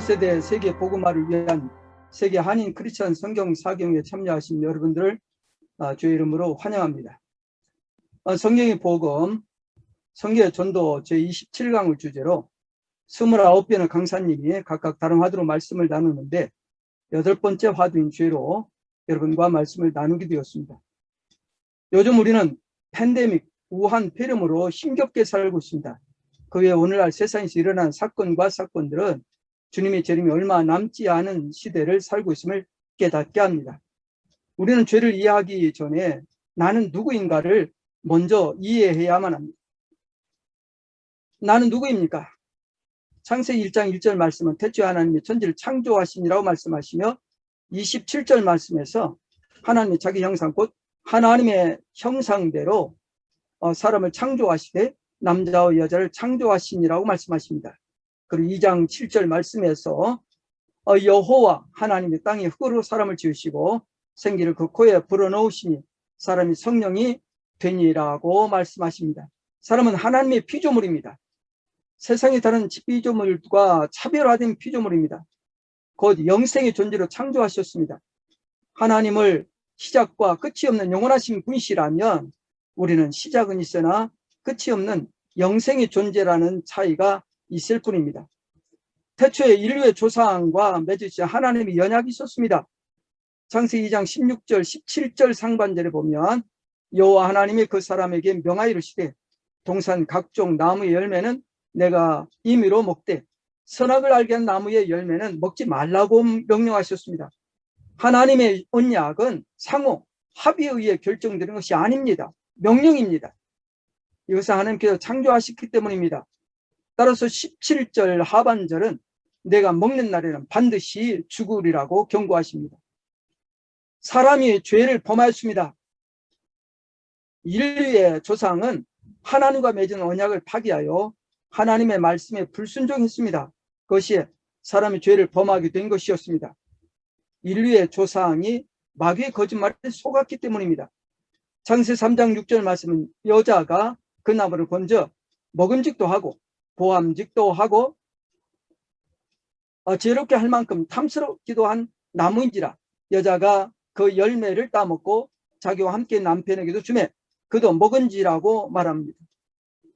21세대 세계 복음화를 위한 세계 한인 크리스천 성경 사경에 참여하신 여러분들을 주의 이름으로 환영합니다. 성경의 복음, 성경의 전도 제27강을 주제로 29변의 강사님이 각각 다른 화두로 말씀을 나누는데 8번째 화두인 주로 여러분과 말씀을 나누게 되었습니다. 요즘 우리는 팬데믹, 우한 폐렴으로 힘겹게 살고 있습니다. 그 외에 오늘날 세상에서 일어난 사건들은 주님의 재림이 얼마 남지 않은 시대를 살고 있음을 깨닫게 합니다. 우리는 죄를 이해하기 전에 나는 누구인가를 먼저 이해해야만 합니다. 나는 누구입니까? 창세기 1장 1절 말씀은 태초에 하나님이 천지를 창조하시니라고 말씀하시며 27절 말씀에서 하나님이 자기 형상 곧 하나님의 형상대로 사람을 창조하시되 남자와 여자를 창조하시니라고 말씀하십니다. 그리고 2장 7절 말씀에서 여호와 하나님이 땅에 흙으로 사람을 지으시고 생기를 그 코에 불어넣으시니 사람이 성령이 되니라고 말씀하십니다. 사람은 하나님의 피조물입니다. 세상의 다른 피조물과 차별화된 피조물입니다. 곧 영생의 존재로 창조하셨습니다. 하나님을 시작과 끝이 없는 영원하신 분이시라면 우리는 시작은 있으나 끝이 없는 영생의 존재라는 차이가 있을 뿐입니다. 태초에 인류의 조상과 맺으신 하나님의 연약이 있었습니다. 창세기 2장 16절 17절 상반절에 보면 여호와 하나님이 그 사람에게 명하여 이르시되 동산 각종 나무의 열매는 내가 임의로 먹되 선악을 알게 한 나무의 열매는 먹지 말라고 명령하셨습니다. 하나님의 언약은 상호 합의에 의해 결정되는 것이 아닙니다. 명령입니다. 이것은 하나님께서 창조하셨기 때문입니다. 따라서 17절 하반절은 내가 먹는 날에는 반드시 죽으리라고 경고하십니다. 사람이 죄를 범하였습니다. 인류의 조상은 하나님과 맺은 언약을 파기하여 하나님의 말씀에 불순종했습니다. 그것이 사람이 죄를 범하게 된 것이었습니다. 인류의 조상이 마귀의 거짓말에 속았기 때문입니다. 창세기 3장 6절 말씀은 여자가 그 나무를 건져 먹음직도 하고 보암직도 하고 지혜롭게 할 만큼 탐스럽기도 한 나무인지라 여자가 그 열매를 따먹고 자기와 함께 남편에게도 주매 그도 먹은지라고 말합니다.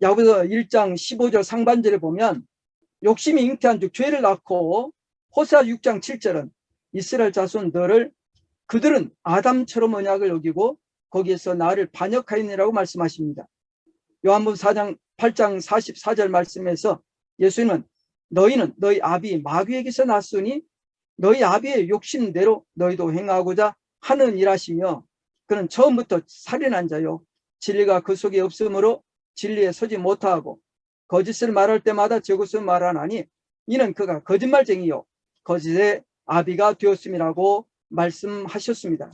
야고보서 1장 15절 상반절에 보면 욕심이 잉태한 즉 죄를 낳고 호세아 6장 7절은 이스라엘 자손들을 그들은 아담처럼 언약을 어기고 거기에서 나를 반역하였느라고 말씀하십니다. 요한복음 8장 44절 말씀에서 예수님은 너희는 너희 아비 마귀에게서 났으니 너희 아비의 욕심대로 너희도 행하고자 하는 일하시며 그는 처음부터 살인한 자요 진리가 그 속에 없으므로 진리에 서지 못하고 거짓을 말할 때마다 저것을 말하나니 이는 그가 거짓말쟁이요 거짓의 아비가 되었음이라고 말씀하셨습니다.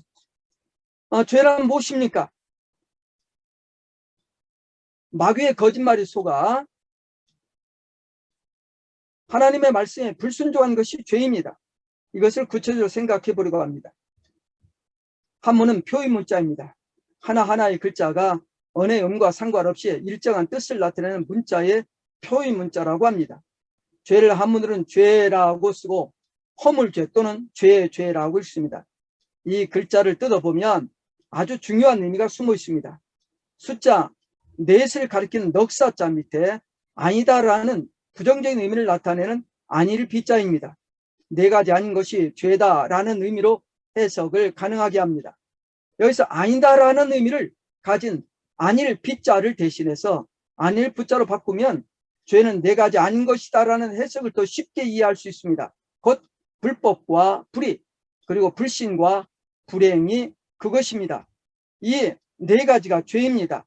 죄란 무엇입니까? 마귀의 거짓말이 속아 하나님의 말씀에 불순종한 것이 죄입니다. 이것을 구체적으로 생각해 보려고 합니다. 한문은 표의 문자입니다. 하나하나의 글자가 언어의 음과 상관없이 일정한 뜻을 나타내는 문자의 표의 문자라고 합니다. 죄를 한문으로는 죄라고 쓰고 허물죄 또는 죄라고 읽습니다. 이 글자를 뜯어보면 아주 중요한 의미가 숨어 있습니다. 숫자 넷을 가리키는 넉사자 밑에 아니다라는 부정적인 의미를 나타내는 아니를 비자입니다. 네 가지 아닌 것이 죄다라는 의미로 해석을 가능하게 합니다. 여기서 아니다라는 의미를 가진 아니를 비자를 대신해서 아니를 부자로 바꾸면 죄는 네 가지 아닌 것이다라는 해석을 더 쉽게 이해할 수 있습니다. 곧 불법과 불의 그리고 불신과 불행이 그것입니다. 이 네 가지가 죄입니다.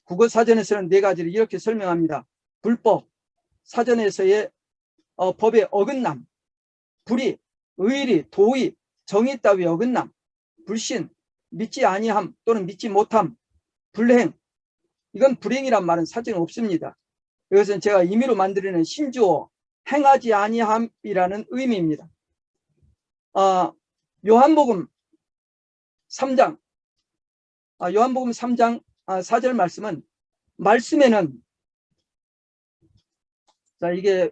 국어사전에서는 네 가지를 이렇게 설명합니다. 불법, 사전에서의 법의 어긋남, 불의, 의리, 도의, 정의 따위 어긋남, 불신, 믿지 아니함 또는 믿지 못함, 불행, 이건 불행이란 말은 사전에 없습니다. 이것은 제가 임의로 만들어낸 신주어, 행하지 아니함이라는 의미입니다. 요한복음 3장 4절 말씀은 말씀에는 자 이게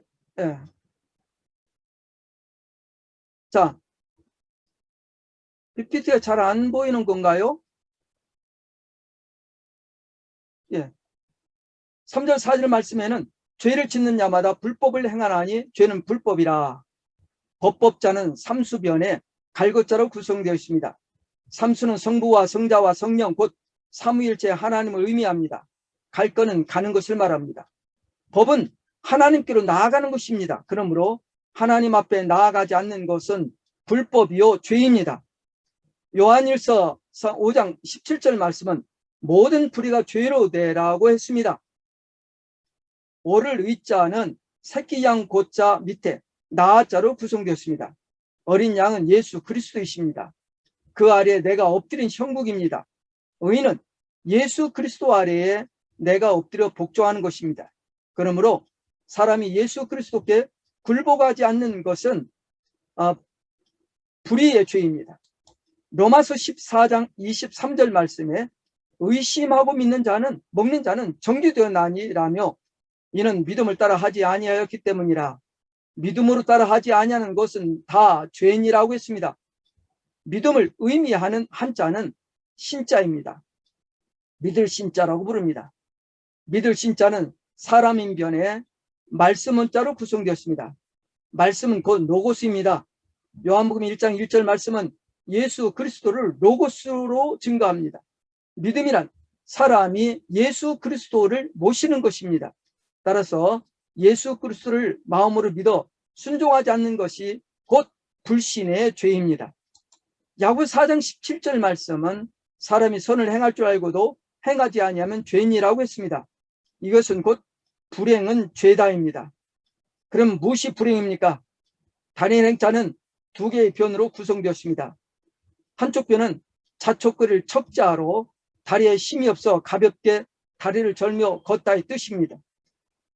자, PPT가 잘 안 보이는 건가요? 예. 3절 4절 말씀에는 죄를 짓는 자마다 불법을 행하나니 죄는 불법이라. 법법자는 삼수변에 갈것자로 구성되어 있습니다. 삼수는 성부와 성자와 성령 곧 삼위일체 하나님을 의미합니다. 갈 거는 가는 것을 말합니다. 법은 하나님께로 나아가는 것입니다. 그러므로 하나님 앞에 나아가지 않는 것은 불법이요 죄입니다. 요한일서 5장 17절 말씀은 모든 불의가 죄로 되라고 했습니다. 오를 의자는 새끼 양 고자 밑에 나자로 구성되었습니다. 어린 양은 예수 그리스도이십니다. 그 아래에 내가 엎드린 형국입니다. 의는 예수 그리스도 아래에 내가 엎드려 복종하는 것입니다. 그러므로 사람이 예수 그리스도께 굴복하지 않는 것은 불의의 죄입니다. 로마서 14장 23절 말씀에 의심하고 믿는 자는 먹는 자는 정죄되었나니라며 이는 믿음을 따라 하지 아니하였기 때문이라. 믿음으로 따라 하지 아니하는 것은 다 죄인이라고 했습니다. 믿음을 의미하는 한자는 신자입니다. 믿을 신자라고 부릅니다. 믿을 신자는 사람인변에 말씀 원자로 구성되었습니다. 말씀은 곧 로고스입니다. 요한복음 1장 1절 말씀은 예수 그리스도를 로고스로 증거합니다. 믿음이란 사람이 예수 그리스도를 모시는 것입니다. 따라서 예수 그리스도를 마음으로 믿어 순종하지 않는 것이 곧 불신의 죄입니다. 야고 4장 17절 말씀은 사람이 선을 행할 줄 알고도 행하지 아니하면 죄인이라고 했습니다. 이것은 곧 불행은 죄다입니다. 그럼 무엇이 불행입니까? 단일 행자는 두 개의 변으로 구성되었습니다. 한쪽 변은 자촉거릴 척자로 다리에 힘이 없어 가볍게 다리를 절며 걷다의 뜻입니다.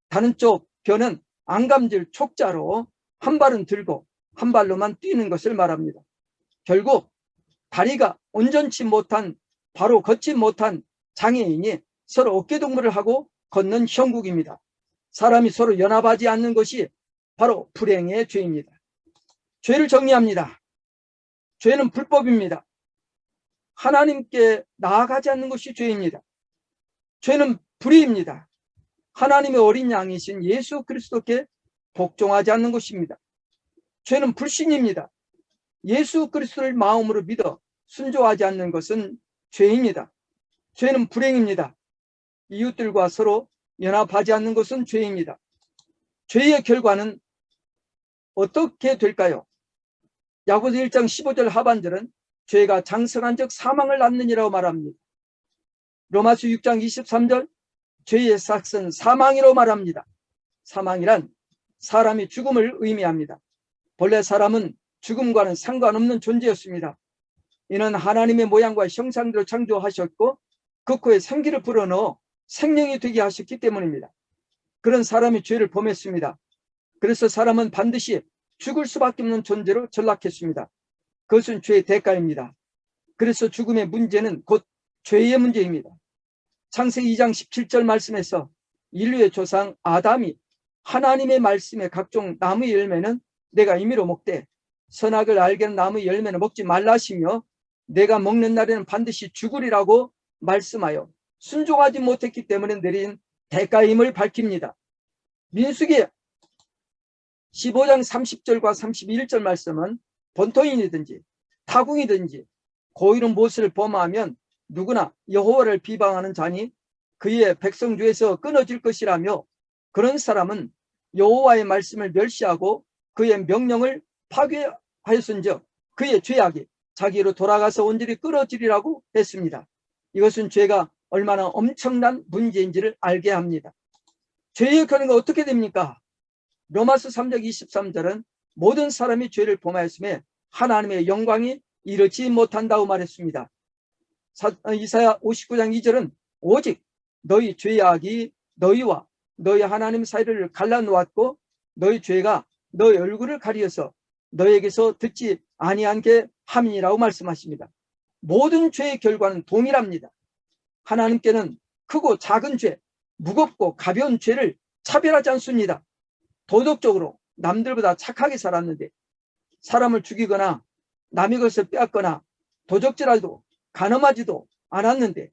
다른 쪽 변은 안감질 촉자로 한 발은 들고 한 발로만 뛰는 것을 말합니다. 결국 다리가 온전치 못한, 바로 걷지 못한 장애인이 서로 어깨동무를 하고 걷는 형국입니다. 사람이 서로 연합하지 않는 것이 바로 불행의 죄입니다. 죄를 정리합니다. 죄는 불법입니다. 하나님께 나아가지 않는 것이 죄입니다. 죄는 불의입니다. 하나님의 어린 양이신 예수 그리스도께 복종하지 않는 것입니다. 죄는 불신입니다. 예수 그리스도를 마음으로 믿어 순종하지 않는 것은 죄입니다. 죄는 불행입니다. 이웃들과 서로 연합하지 않는 것은 죄입니다. 죄의 결과는 어떻게 될까요? 야고보서 1장 15절 하반절은 죄가 장성한 즉 사망을 낳느니라고 말합니다. 로마서 6장 23절 죄의 삭은 사망이라고 말합니다. 사망이란 사람이 죽음을 의미합니다. 본래 사람은 죽음과는 상관없는 존재였습니다. 이는 하나님의 모양과 형상대로 창조하셨고 그 코에 생기를 불어넣어 생명이 되게 하셨기 때문입니다. 그런 사람이 죄를 범했습니다. 그래서 사람은 반드시 죽을 수밖에 없는 존재로 전락했습니다. 그것은 죄의 대가입니다. 그래서 죽음의 문제는 곧 죄의 문제입니다. 창세기 2장 17절 말씀에서 인류의 조상 아담이 하나님의 말씀에 각종 나무의 열매는 내가 임의로 먹되 선악을 알게 하는 나무의 열매는 먹지 말라 하시며 내가 먹는 날에는 반드시 죽으리라고 말씀하여 순종하지 못했기 때문에 내린 대가임을 밝힙니다. 민수기 15장 30절과 31절 말씀은 본토인이든지 타국이든지 고의로 무엇을 범하면 누구나 여호와를 비방하는 자니 그의 백성 중에서 끊어질 것이라며 그런 사람은 여호와의 말씀을 멸시하고 그의 명령을 파괴하였은즉 그의 죄악이 자기로 돌아가서 온전히 끊어지리라고 했습니다. 이것은 죄가 얼마나 엄청난 문제인지를 알게 합니다. 죄의 결과가 어떻게 됩니까? 로마서 3장 23절은 모든 사람이 죄를 범하였음에 하나님의 영광이 이르지 못한다고 말했습니다. 이사야 59장 2절은 오직 너희 죄악이 너희와 너희 하나님 사이를 갈라놓았고 너희 죄가 너희 얼굴을 가리어서 너희에게서 듣지 아니한 게 함이라고 말씀하십니다. 모든 죄의 결과는 동일합니다. 하나님께는 크고 작은 죄, 무겁고 가벼운 죄를 차별하지 않습니다. 도덕적으로 남들보다 착하게 살았는데 사람을 죽이거나 남의 것을 빼앗거나 도적질하지도 간음하지도 않았는데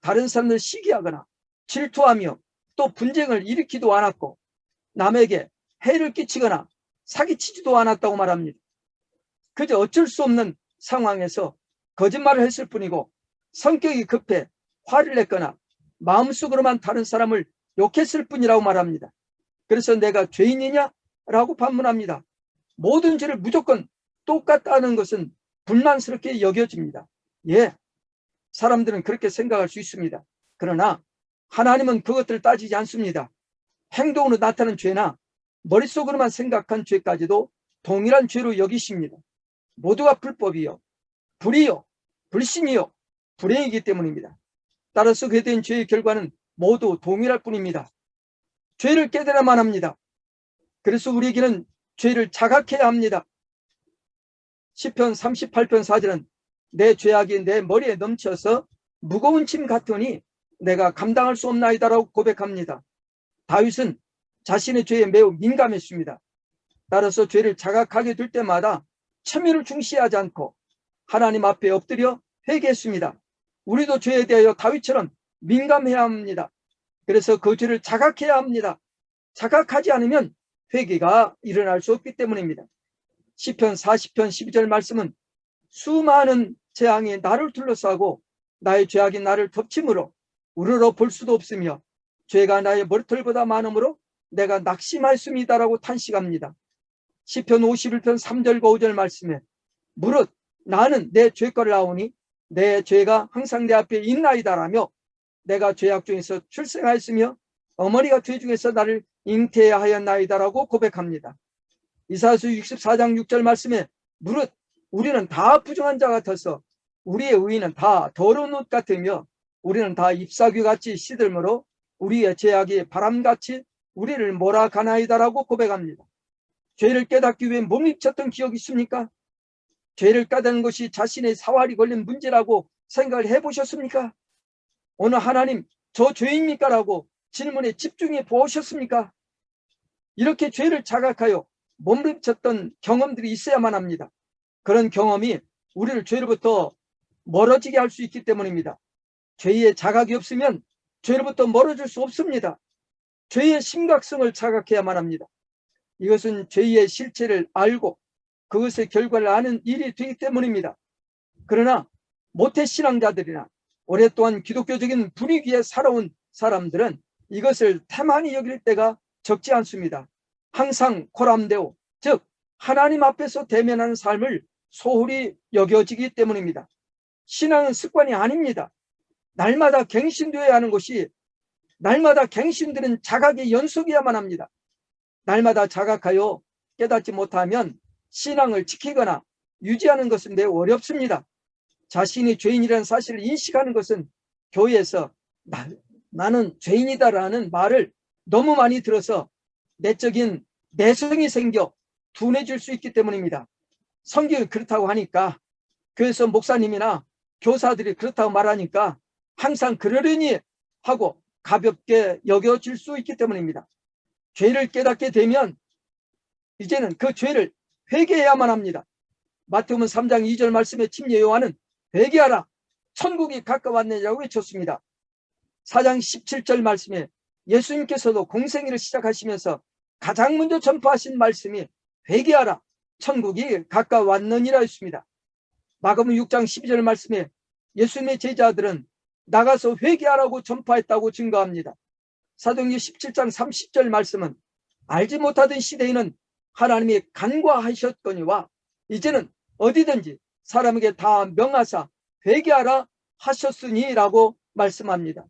다른 사람을 시기하거나 질투하며 또 분쟁을 일으키도 않았고 남에게 해를 끼치거나 사기치지도 않았다고 말합니다. 그저 어쩔 수 없는 상황에서 거짓말을 했을 뿐이고 성격이 급해 화를 냈거나 마음속으로만 다른 사람을 욕했을 뿐이라고 말합니다. 그래서 내가 죄인이냐? 라고 반문합니다. 모든 죄를 무조건 똑같다는 것은 불만스럽게 여겨집니다. 예, 사람들은 그렇게 생각할 수 있습니다. 그러나 하나님은 그것들을 따지지 않습니다. 행동으로 나타나는 죄나 머릿속으로만 생각한 죄까지도 동일한 죄로 여기십니다. 모두가 불법이요, 불의요, 불신이요, 불행이기 때문입니다. 따라서 그에 대한 죄의 결과는 모두 동일할 뿐입니다. 죄를 깨달아야만 합니다. 그래서 우리에게는 죄를 자각해야 합니다. 시편 38편 4절은 내 죄악이 내 머리에 넘쳐서 무거운 짐 같으니 내가 감당할 수 없나이다라고 고백합니다. 다윗은 자신의 죄에 매우 민감했습니다. 따라서 죄를 자각하게 될 때마다 참여를 중시하지 않고 하나님 앞에 엎드려 회개했습니다. 우리도 죄에 대하여 다윗처럼 민감해야 합니다. 그래서 그 죄를 자각해야 합니다. 자각하지 않으면 회개가 일어날 수 없기 때문입니다. 시편 40편 12절 말씀은 수많은 재앙이 나를 둘러싸고 나의 죄악이 나를 덮침으로 우러러 볼 수도 없으며 죄가 나의 머리털보다 많으므로 내가 낙심하였습니다라고 탄식합니다. 시편 51편 3절과 5절 말씀에 무릇 나는 내 죄거를 아오니 내 죄가 항상 내 앞에 있나이다라며 내가 죄악 중에서 출생하였으며 어머니가 죄 중에서 나를 잉태하였나이다라고 고백합니다. 이사야서 64장 6절 말씀에 무릇 우리는 다 부정한 자 같아서 우리의 의인은 다 더러운 옷 같으며 우리는 다 잎사귀같이 시들므로 우리의 죄악이 바람같이 우리를 몰아가나이다라고 고백합니다. 죄를 깨닫기 위해 몸입쳤던 기억이 있습니까? 죄를 깨닫는 것이 자신의 사활이 걸린 문제라고 생각을 해보셨습니까? 오늘 하나님 저 죄입니까? 라고 질문에 집중해 보셨습니까? 이렇게 죄를 자각하여 몸부림쳤던 경험들이 있어야만 합니다. 그런 경험이 우리를 죄로부터 멀어지게 할 수 있기 때문입니다. 죄의 자각이 없으면 죄로부터 멀어질 수 없습니다. 죄의 심각성을 자각해야만 합니다. 이것은 죄의 실체를 알고 그것의 결과를 아는 일이 되기 때문입니다. 그러나 모태신앙자들이나 오랫동안 기독교적인 분위기에 살아온 사람들은 이것을 태만히 여길 때가 적지 않습니다. 항상 코람데오, 즉 하나님 앞에서 대면하는 삶을 소홀히 여겨지기 때문입니다. 신앙은 습관이 아닙니다. 날마다 갱신되어야 하는 것이, 날마다 갱신되는 자각의 연속이야만 합니다. 날마다 자각하여 깨닫지 못하면 신앙을 지키거나 유지하는 것은 매우 어렵습니다. 자신이 죄인이라는 사실을 인식하는 것은 교회에서 나는 죄인이다라는 말을 너무 많이 들어서 내적인 내성이 생겨 둔해질 수 있기 때문입니다. 성경이 그렇다고 하니까, 교회에서 목사님이나 교사들이 그렇다고 말하니까 항상 그러려니 하고 가볍게 여겨질 수 있기 때문입니다. 죄를 깨닫게 되면 이제는 그 죄를 회개해야만 합니다. 마태복음 3장 2절 말씀에 침례 요한은 회개하라 천국이 가까웠느냐고 외쳤습니다. 4장 17절 말씀에 예수님께서도 공생애를 시작하시면서 가장 먼저 전파하신 말씀이 회개하라 천국이 가까웠느니라 했습니다. 마가복음 6장 12절 말씀에 예수님의 제자들은 나가서 회개하라고 전파했다고 증거합니다. 사도행전 17장 30절 말씀은 알지 못하던 시대에는 하나님이 간과하셨거니와 이제는 어디든지 사람에게 다 명하사 회개하라 하셨으니라고 말씀합니다.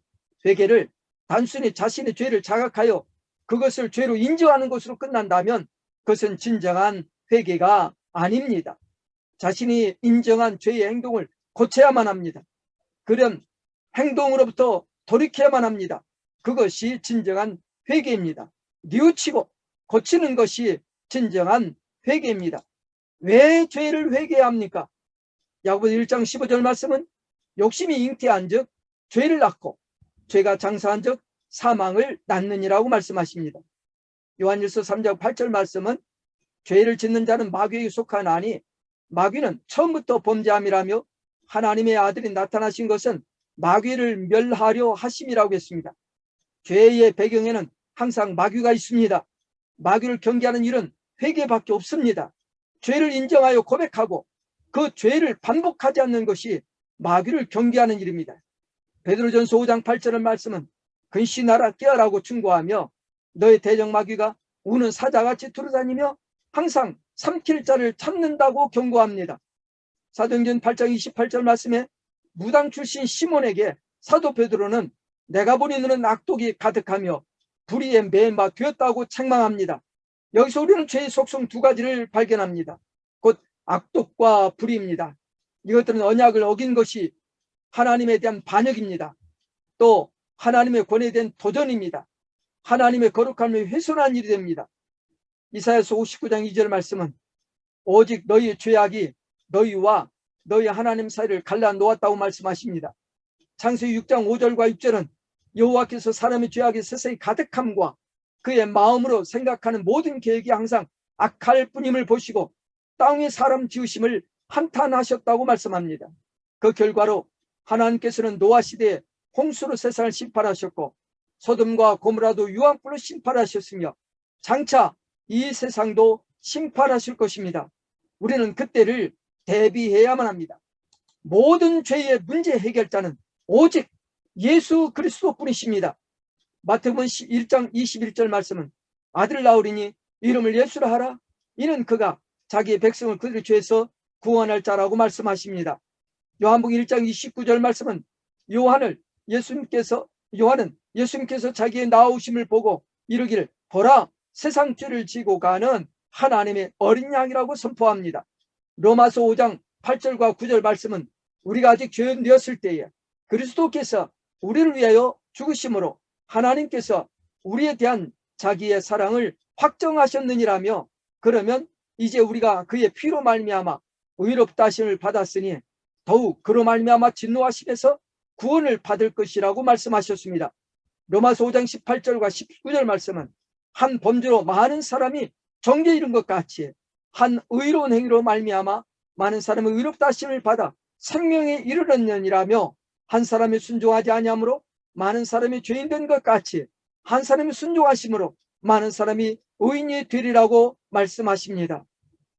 회개를 단순히 자신의 죄를 자각하여 그것을 죄로 인정하는 것으로 끝난다면 그것은 진정한 회개가 아닙니다. 자신이 인정한 죄의 행동을 고쳐야만 합니다. 그런 행동으로부터 돌이켜야만 합니다. 그것이 진정한 회개입니다. 뉘우치고 고치는 것이 진정한 회개입니다. 왜 죄를 회개해야 합니까? 야고보서 1장 15절 말씀은 욕심이 잉태한 즉 죄를 낳고 죄가 장사한 즉 사망을 낳느니라고 말씀하십니다. 요한일서 3장 8절 말씀은 죄를 짓는 자는 마귀에게 속하나니 마귀는 처음부터 범죄함이라며 하나님의 아들이 나타나신 것은 마귀를 멸하려 하심이라고 했습니다. 죄의 배경에는 항상 마귀가 있습니다. 마귀를 경계하는 일은 회개밖에 없습니다. 죄를 인정하여 고백하고 그 죄를 반복하지 않는 것이 마귀를 경계하는 일입니다. 베드로전서 5장 8절의 말씀은 근신하라 깨어라고 충고하며 너의 대적 마귀가 우는 사자같이 두루다니며 항상 삼킬 자를 찾는다고 경고합니다. 사도행전 8장 28절 말씀에 무당 출신 시몬에게 사도 베드로는 내가 보니 너는 악독이 가득하며 불의에 매마 되었다고 책망합니다. 여기서 우리는 죄의 속성 두 가지를 발견합니다. 곧 악독과 불의입니다. 이것들은 언약을 어긴 것이 하나님에 대한 반역입니다. 또 하나님의 권위에 대한 도전입니다. 하나님의 거룩함을 훼손한 일이 됩니다. 이사야서 59장 2절 말씀은 오직 너희의 죄악이 너희와 너희 하나님 사이를 갈라 놓았다고 말씀하십니다. 창세기 6장 5절과 6절은 여호와께서 사람의 죄악이 세상에 가득함과 그의 마음으로 생각하는 모든 계획이 항상 악할 뿐임을 보시고 땅의 사람 지으심을 한탄하셨다고 말씀합니다. 그 결과로 하나님께서는 노아 시대에 홍수로 세상을 심판하셨고 소돔과 고모라도 유황불로 심판하셨으며 장차 이 세상도 심판하실 것입니다. 우리는 그때를 대비해야만 합니다. 모든 죄의 문제 해결자는 오직 예수 그리스도뿐이십니다. 마태복음 1장 21절 말씀은 아들 낳으리니 이름을 예수라 하라. 이는 그가 자기의 백성을 그들의 죄에서 구원할 자라고 말씀하십니다. 요한복음 1장 29절 말씀은 요한은 예수님께서 자기의 나오심을 보고 이르기를 보라 세상 죄를 지고 가는 하나님의 어린 양이라고 선포합니다. 로마서 5장 8절과 9절 말씀은 우리가 아직 죄인 되었을 때에 그리스도께서 우리를 위하여 죽으심으로 하나님께서 우리에 대한 자기의 사랑을 확정하셨느니라며 그러면 이제 우리가 그의 피로 말미암아 의롭다 하심을 받았으니 더욱 그로 말미암아 진노하심에서 구원을 받을 것이라고 말씀하셨습니다. 로마서 5장 18절과 19절 말씀은 한 범죄로 많은 사람이 정죄에 이른 것 같이 한 의로운 행위로 말미암아 많은 사람의 의롭다 하심을 받아 생명에 이르렀느니라며 한 사람이 순종하지 아니함으로 많은 사람이 죄인 된 것 같이 한 사람이 순종하심으로 많은 사람이 의인이 되리라고 말씀하십니다.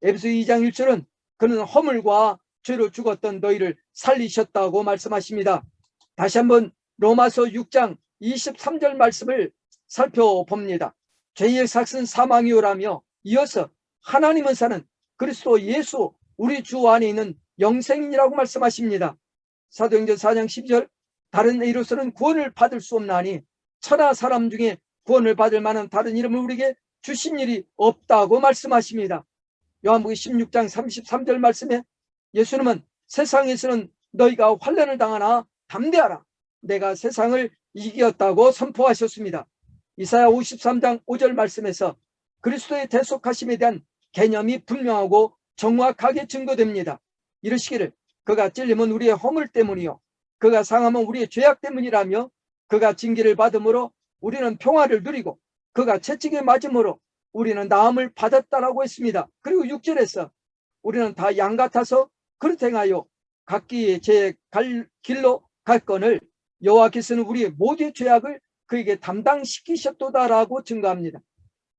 에베소 2장 1절은 그는 허물과 죄로 죽었던 너희를 살리셨다고 말씀하십니다. 다시 한번 로마서 6장 23절 말씀을 살펴봅니다. 죄의 삭은 사망이오라며 이어서 하나님은 사는 그리스도 예수 우리 주 안에 있는 영생이라고 말씀하십니다. 사도행전 4장 12절 다른 이로서는 구원을 받을 수 없나니 천하 사람 중에 구원을 받을 만한 다른 이름을 우리에게 주신 일이 없다고 말씀하십니다. 요한복음 16장 33절 말씀에 예수님은 세상에서는 너희가 환난을 당하나 담대하라 내가 세상을 이겼다고 선포하셨습니다. 이사야 53장 5절 말씀에서 그리스도의 대속하심에 대한 개념이 분명하고 정확하게 증거됩니다. 이르시기를 그가 찔림은 우리의 허물 때문이요 그가 상함은 우리의 죄악 때문이라며 그가 징계를 받음으로 우리는 평화를 누리고 그가 채찍에 맞음으로 우리는 나음을 받았다라고 했습니다. 그리고 6절에서 우리는 다 양 같아서 그릇 행하여 각기 제 길로 갈건을 여호와께서는 우리의 모두의 죄악을 그에게 담당시키셨도다라고 증거합니다.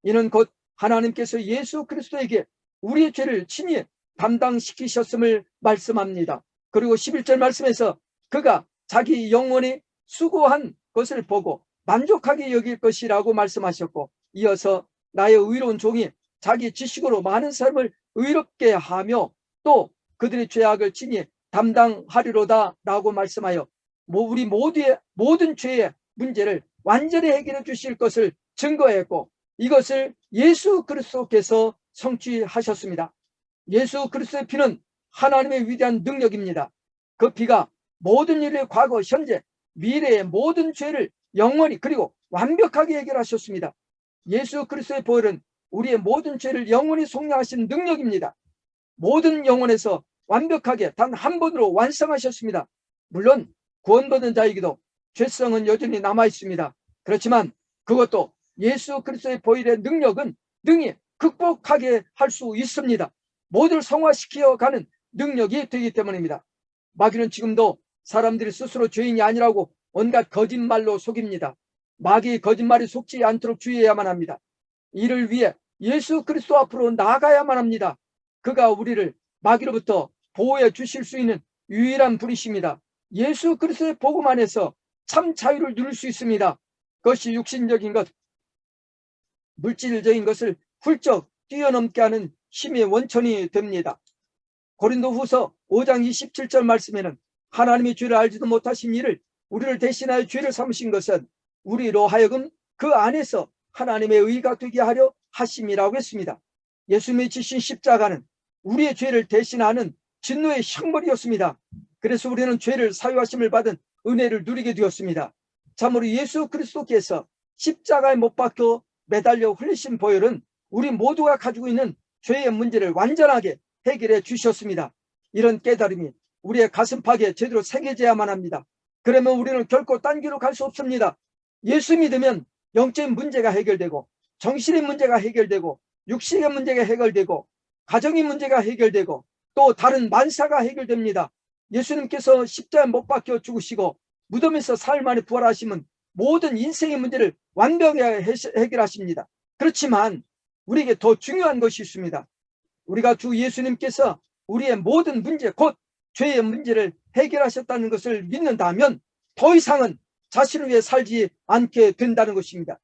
이는 곧 하나님께서 예수 그리스도에게 우리의 죄를 친히 담당시키셨음을 말씀합니다. 그리고 11절 말씀에서 그가 자기 영혼이 수고한 것을 보고 만족하게 여길 것이라고 말씀하셨고 이어서 나의 의로운 종이 자기 지식으로 많은 사람을 의롭게 하며 또 그들의 죄악을 친히 담당하리로다 라고 말씀하여 우리 모두의 모든 죄의 문제를 완전히 해결해 주실 것을 증거했고 이것을 예수 그리스도께서 성취하셨습니다. 예수 그리스도의 피는 하나님의 위대한 능력입니다. 그 피가 모든 일의 과거, 현재, 미래의 모든 죄를 영원히 그리고 완벽하게 해결하셨습니다. 예수 그리스도의 보혈은 우리의 모든 죄를 영원히 속량하신 능력입니다. 모든 영혼에서 완벽하게 단 한 번으로 완성하셨습니다. 물론 구원받은 자에게도 죄성은 여전히 남아 있습니다. 그렇지만 그것도 예수 그리스도의 보혈의 능력은 능히 극복하게 할 수 있습니다. 모두를 성화시켜 가는 능력이 되기 때문입니다. 마귀는 지금도 사람들이 스스로 죄인이 아니라고 온갖 거짓말로 속입니다. 마귀의 거짓말이 속지 않도록 주의해야만 합니다. 이를 위해 예수 그리스도 앞으로 나아가야만 합니다. 그가 우리를 마귀로부터 보호해 주실 수 있는 유일한 분이십니다. 예수 그리스도의 복음 안에서 참 자유를 누릴 수 있습니다. 그것이 육신적인 것, 물질적인 것을 훌쩍 뛰어넘게 하는 힘의 원천이 됩니다. 고린도후서 5장 27절 말씀에는 하나님이 죄를 알지도 못하신 이를 우리를 대신하여 죄를 삼으신 것은 우리로 하여금 그 안에서 하나님의 의가 되게 하려 하심이라고 했습니다. 예수님이 지신 십자가는 우리의 죄를 대신하는 진노의 형벌이었습니다. 그래서 우리는 죄를 사유하심을 받은 은혜를 누리게 되었습니다. 참으로 예수 그리스도께서 십자가에 못 박혀 매달려 흘리신 보혈은 우리 모두가 가지고 있는 죄의 문제를 완전하게 해결해 주셨습니다. 이런 깨달음이 우리의 가슴팍에 제대로 새겨져야만 합니다. 그러면 우리는 결코 딴 길로 갈 수 없습니다. 예수 믿으면 영적인 문제가 해결되고, 정신의 문제가 해결되고, 육신의 문제가 해결되고, 가정의 문제가 해결되고, 또 다른 만사가 해결됩니다. 예수님께서 십자가에 못 박혀 죽으시고 무덤에서 사흘 만에 부활하시면 모든 인생의 문제를 완벽하게 해결하십니다. 그렇지만 우리에게 더 중요한 것이 있습니다. 우리가 주 예수님께서 우리의 모든 문제, 곧 죄의 문제를 해결하셨다는 것을 믿는다면 더 이상은 자신을 위해 살지 않게 된다는 것입니다.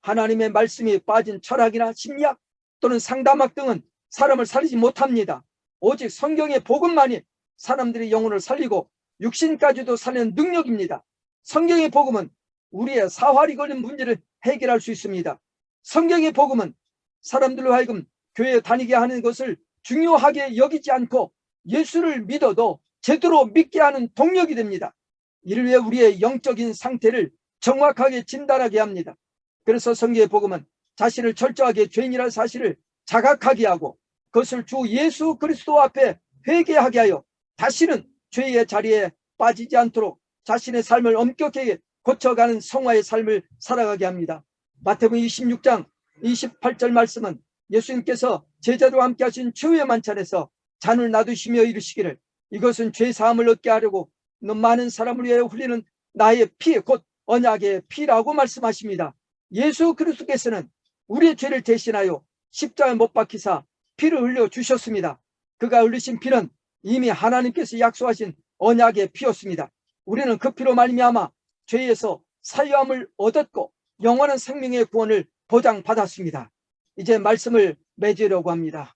하나님의 말씀이 빠진 철학이나 심리학 또는 상담학 등은 사람을 살리지 못합니다. 오직 성경의 복음만이 사람들의 영혼을 살리고 육신까지도 살리는 능력입니다. 성경의 복음은 우리의 사활이 걸린 문제를 해결할 수 있습니다. 성경의 복음은 사람들로 하여금 교회에 다니게 하는 것을 중요하게 여기지 않고 예수를 믿어도 제대로 믿게 하는 동력이 됩니다. 이를 위해 우리의 영적인 상태를 정확하게 진단하게 합니다. 그래서 성경의 복음은 자신을 철저하게 죄인이라는 사실을 자각하게 하고 그것을 주 예수 그리스도 앞에 회개하게 하여 다시는 죄의 자리에 빠지지 않도록 자신의 삶을 엄격하게 고쳐가는 성화의 삶을 살아가게 합니다. 마태복음 26장 28절 말씀은 예수님께서 제자들과 함께 하신 최후의 만찬에서 잔을 놔두시며 이르시기를 이것은 죄 사함을 얻게 하려고 많은 사람을 위하여 흘리는 나의 피, 곧 언약의 피라고 말씀하십니다. 예수 그리스도께서는 우리의 죄를 대신하여 십자가에 못 박히사 피를 흘려 주셨습니다. 그가 흘리신 피는 이미 하나님께서 약속하신 언약의 피였습니다. 우리는 그 피로 말미암아 죄에서 사유함을 얻었고 영원한 생명의 구원을 보장받았습니다. 이제 말씀을 맺으려고 합니다.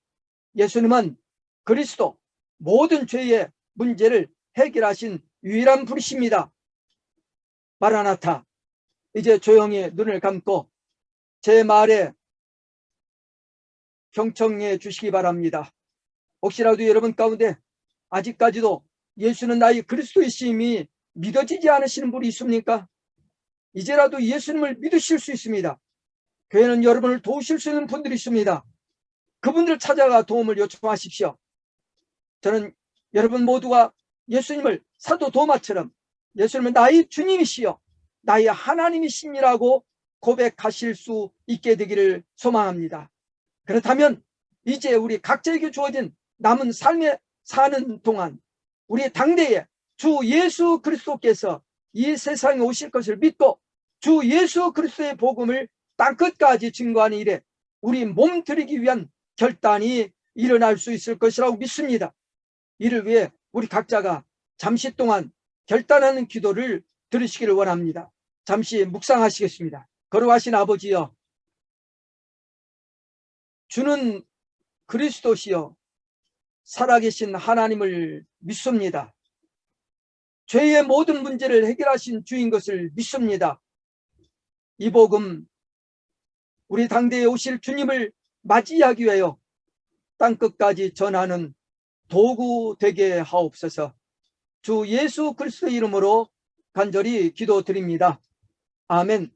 예수님은 그리스도, 모든 죄의 문제를 해결하신 유일한 분이십니다. 마라나타. 이제 조용히 눈을 감고 제 말에 경청해 주시기 바랍니다. 혹시라도 여러분 가운데 아직까지도 예수는 나의 그리스도이심이 믿어지지 않으시는 분이 있습니까? 이제라도 예수님을 믿으실 수 있습니다. 교회는 여러분을 도우실 수 있는 분들이 있습니다. 그분들을 찾아가 도움을 요청하십시오. 저는 여러분 모두가 예수님을 사도 도마처럼 예수님은 나의 주님이시여 나의 하나님이십니라고 고백하실 수 있게 되기를 소망합니다. 그렇다면 이제 우리 각자에게 주어진 남은 삶에 사는 동안 우리 당대에 주 예수 그리스도께서 이 세상에 오실 것을 믿고 주 예수 그리스도의 복음을 땅끝까지 증거하는 일에 우리 몸들이기 위한 결단이 일어날 수 있을 것이라고 믿습니다. 이를 위해 우리 각자가 잠시 동안 결단하는 기도를 들으시기를 원합니다. 잠시 묵상하시겠습니다. 거룩하신 아버지여, 주는 그리스도시여 살아계신 하나님을 믿습니다. 죄의 모든 문제를 해결하신 주인 것을 믿습니다. 이 복음 우리 당대에 오실 주님을 맞이하기 위하여 땅끝까지 전하는 도구 되게 하옵소서. 주 예수 그리스도의 이름으로 간절히 기도드립니다. 아멘.